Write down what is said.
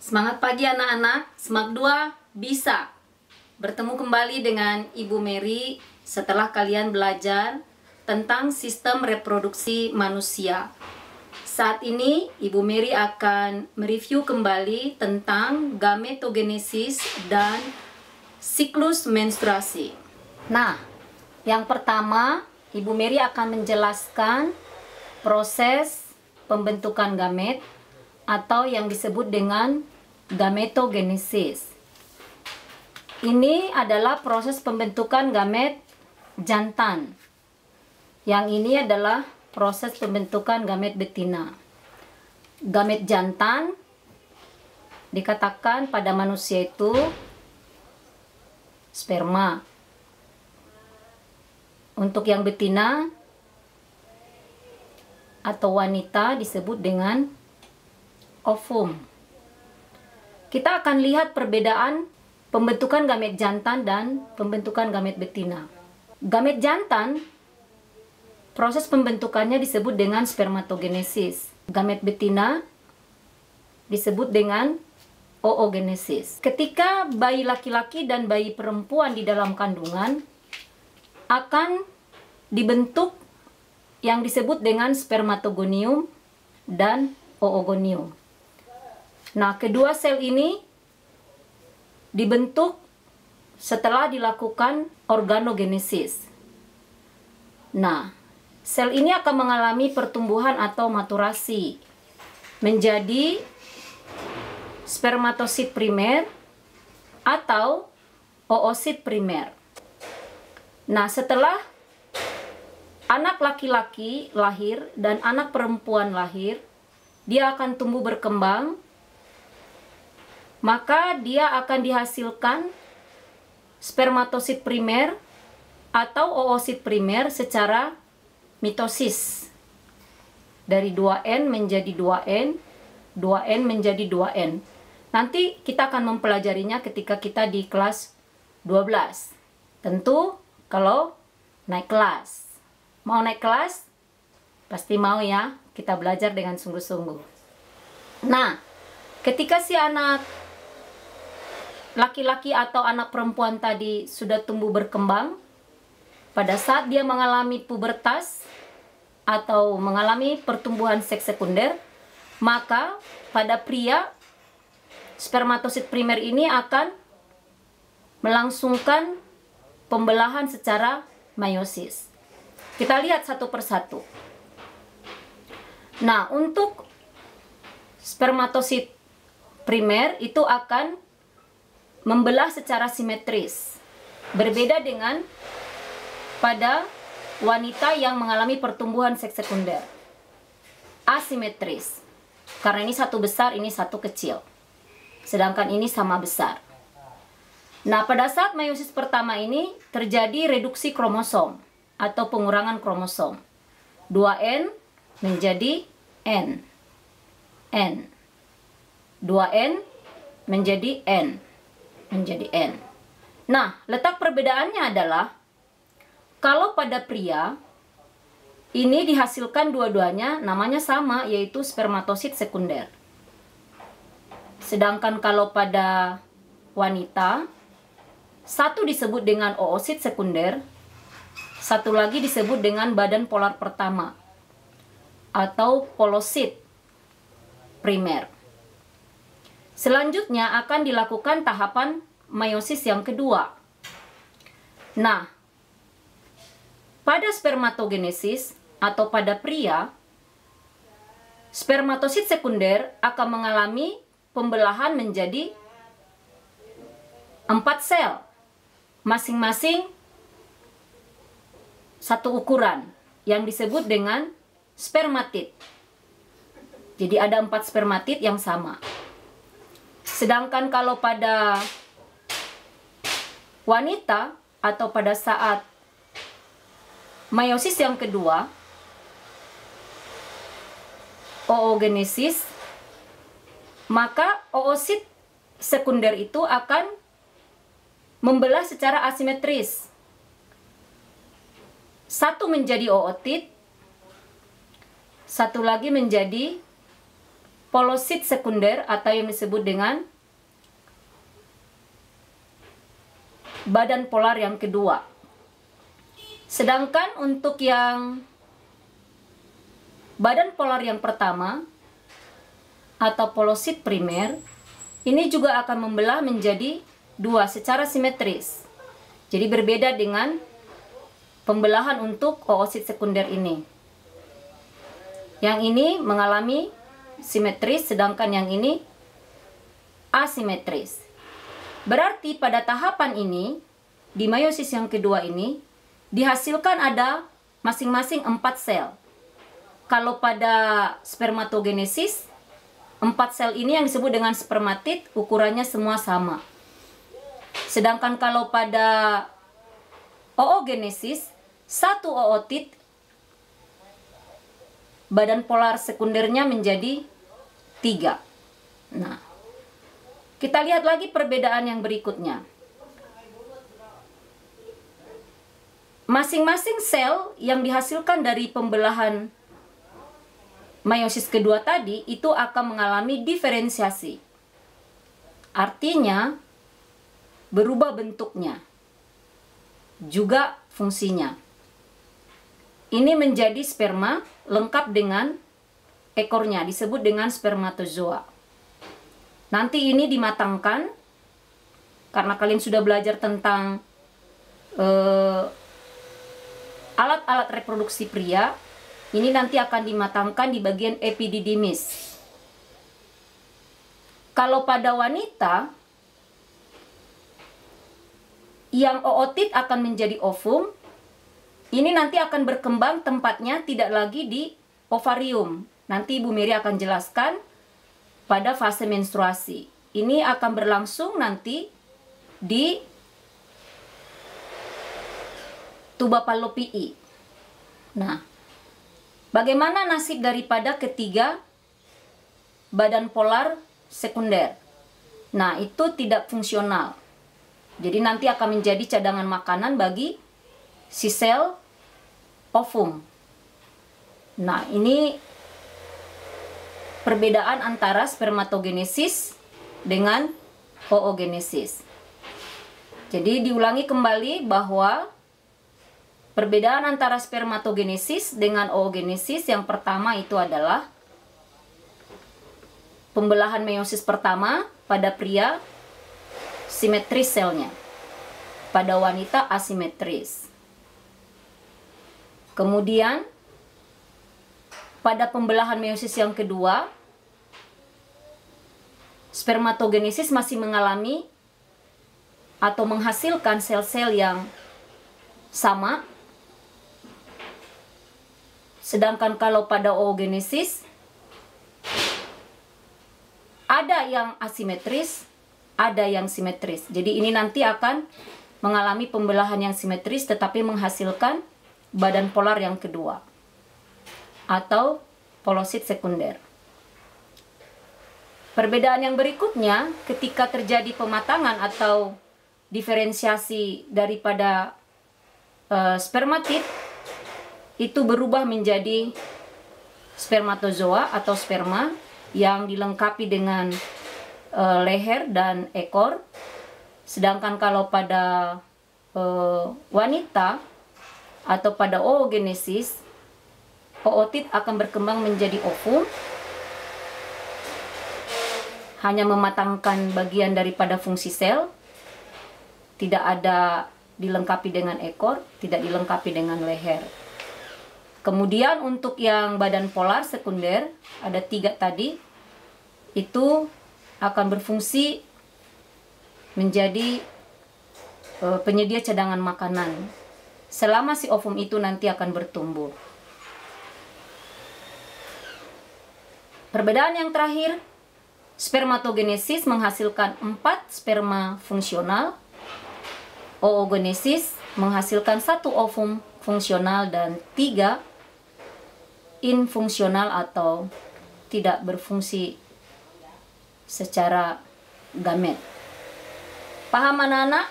Semangat pagi anak-anak, Semak 2 bisa. Bertemu kembali dengan Ibu Mary setelah kalian belajar tentang sistem reproduksi manusia. Saat ini Ibu Mary akan mereview kembali tentang gametogenesis dan siklus menstruasi. Nah, yang pertama Ibu Mary akan menjelaskan proses pembentukan gamet atau yang disebut dengan gametogenesis. Ini adalah proses pembentukan gamet jantan. Yang ini adalah proses pembentukan gamet betina. Gamet jantan dikatakan pada manusia itu sperma. Untuk yang betina atau wanita disebut dengan ovum. Kita akan lihat perbedaan pembentukan gamet jantan dan pembentukan gamet betina. Gamet jantan, proses pembentukannya disebut dengan spermatogenesis. Gamet betina disebut dengan oogenesis. Ketika bayi laki-laki dan bayi perempuan di dalam kandungan akan dibentuk yang disebut dengan spermatogonium dan oogonium. Nah, kedua sel ini dibentuk setelah dilakukan organogenesis. Nah, sel ini akan mengalami pertumbuhan atau maturasi menjadi spermatosit primer atau oosit primer. Nah, setelah anak laki-laki lahir dan anak perempuan lahir, dia akan tumbuh berkembang, maka dia akan dihasilkan spermatosit primer atau oosit primer secara mitosis. Dari 2N menjadi 2N, 2N menjadi 2N. Nanti kita akan mempelajarinya ketika kita di kelas 12. Tentu kalau naik kelas. Mau naik kelas? Pasti mau ya, kita belajar dengan sungguh-sungguh. Nah, ketika si anak laki-laki atau anak perempuan tadi sudah tumbuh berkembang, pada saat dia mengalami pubertas atau mengalami pertumbuhan seks sekunder, maka pada pria spermatosit primer ini akan melangsungkan pembelahan secara meiosis. Kita lihat satu persatu. Nah, untuk spermatosit primer itu akan membelah secara simetris. Berbeda dengan pada wanita yang mengalami pertumbuhan seks sekunder. Asimetris. Karena ini satu besar, ini satu kecil. Sedangkan ini sama besar. Nah, pada saat meiosis pertama ini terjadi reduksi kromosom atau pengurangan kromosom. 2N menjadi N. N. 2N menjadi N. Menjadi N. Nah, letak perbedaannya adalah kalau pada pria ini dihasilkan dua-duanya namanya sama, yaitu spermatosit sekunder. Sedangkan kalau pada wanita, satu disebut dengan oosit sekunder, satu lagi disebut dengan badan polar pertama atau polosit primer. Selanjutnya akan dilakukan tahapan meiosis yang kedua. Nah, pada spermatogenesis atau pada pria, spermatosit sekunder akan mengalami pembelahan menjadi 4 sel, masing-masing satu ukuran yang disebut dengan spermatid. Jadi ada 4 spermatid yang sama. Sedangkan kalau pada wanita atau pada saat meiosis yang kedua, oogenesis, maka oosit sekunder itu akan membelah secara asimetris. Satu menjadi ootit, satu lagi menjadi polosit sekunder atau yang disebut dengan badan polar yang kedua. Sedangkan untuk yang badan polar yang pertama atau polosit primer, ini juga akan membelah menjadi dua secara simetris. Jadi berbeda dengan pembelahan untuk oosit sekunder ini. Yang ini mengalami simetris, sedangkan yang ini asimetris. Berarti pada tahapan ini, di meiosis yang kedua ini, dihasilkan ada masing-masing 4 sel. Kalau pada spermatogenesis, 4 sel ini yang disebut dengan spermatid, ukurannya semua sama. Sedangkan kalau pada oogenesis, satu ootid, badan polar sekundernya menjadi 3. Nah, kita lihat lagi perbedaan yang berikutnya. Masing-masing sel yang dihasilkan dari pembelahan meiosis kedua tadi itu akan mengalami diferensiasi. Artinya, berubah bentuknya, juga fungsinya. Ini menjadi sperma lengkap dengan ekornya, disebut dengan spermatozoa. Nanti ini dimatangkan, karena kalian sudah belajar tentang alat-alat reproduksi pria. Ini nanti akan dimatangkan di bagian epididymis. Kalau pada wanita, yang ootid akan menjadi ovum. Ini nanti akan berkembang tempatnya tidak lagi di ovarium. Nanti Ibu Mary akan jelaskan pada fase menstruasi. Ini akan berlangsung nanti di tuba Fallopiae. Nah, bagaimana nasib daripada ketiga badan polar sekunder? Nah, itu tidak fungsional. Jadi nanti akan menjadi cadangan makanan bagi si sel ovum. Nah, ini perbedaan antara spermatogenesis dengan oogenesis. Jadi diulangi kembali bahwa perbedaan antara spermatogenesis dengan oogenesis yang pertama itu adalah pembelahan meiosis pertama pada pria simetris selnya, pada wanita asimetris. Kemudian pada pembelahan meiosis yang kedua, spermatogenesis masih mengalami atau menghasilkan sel-sel yang sama. Sedangkan kalau pada oogenesis, ada yang asimetris, ada yang simetris. Jadi ini nanti akan mengalami pembelahan yang simetris tetapi menghasilkan badan polar yang kedua atau polosit sekunder. Perbedaan yang berikutnya ketika terjadi pematangan atau diferensiasi daripada spermatid, itu berubah menjadi spermatozoa atau sperma yang dilengkapi dengan leher dan ekor. Sedangkan kalau pada wanita atau pada oogenesis, ootid akan berkembang menjadi ovum, hanya mematangkan bagian daripada fungsi sel, tidak ada dilengkapi dengan ekor, tidak dilengkapi dengan leher. Kemudian untuk yang badan polar sekunder, ada 3 tadi, itu akan berfungsi menjadi penyedia cadangan makanan selama si ovum itu nanti akan bertumbuh. Perbedaan yang terakhir, spermatogenesis menghasilkan 4 sperma fungsional, oogenesis menghasilkan 1 ovum fungsional dan 3 infungsional atau tidak berfungsi secara gamet. Paham anak-anak?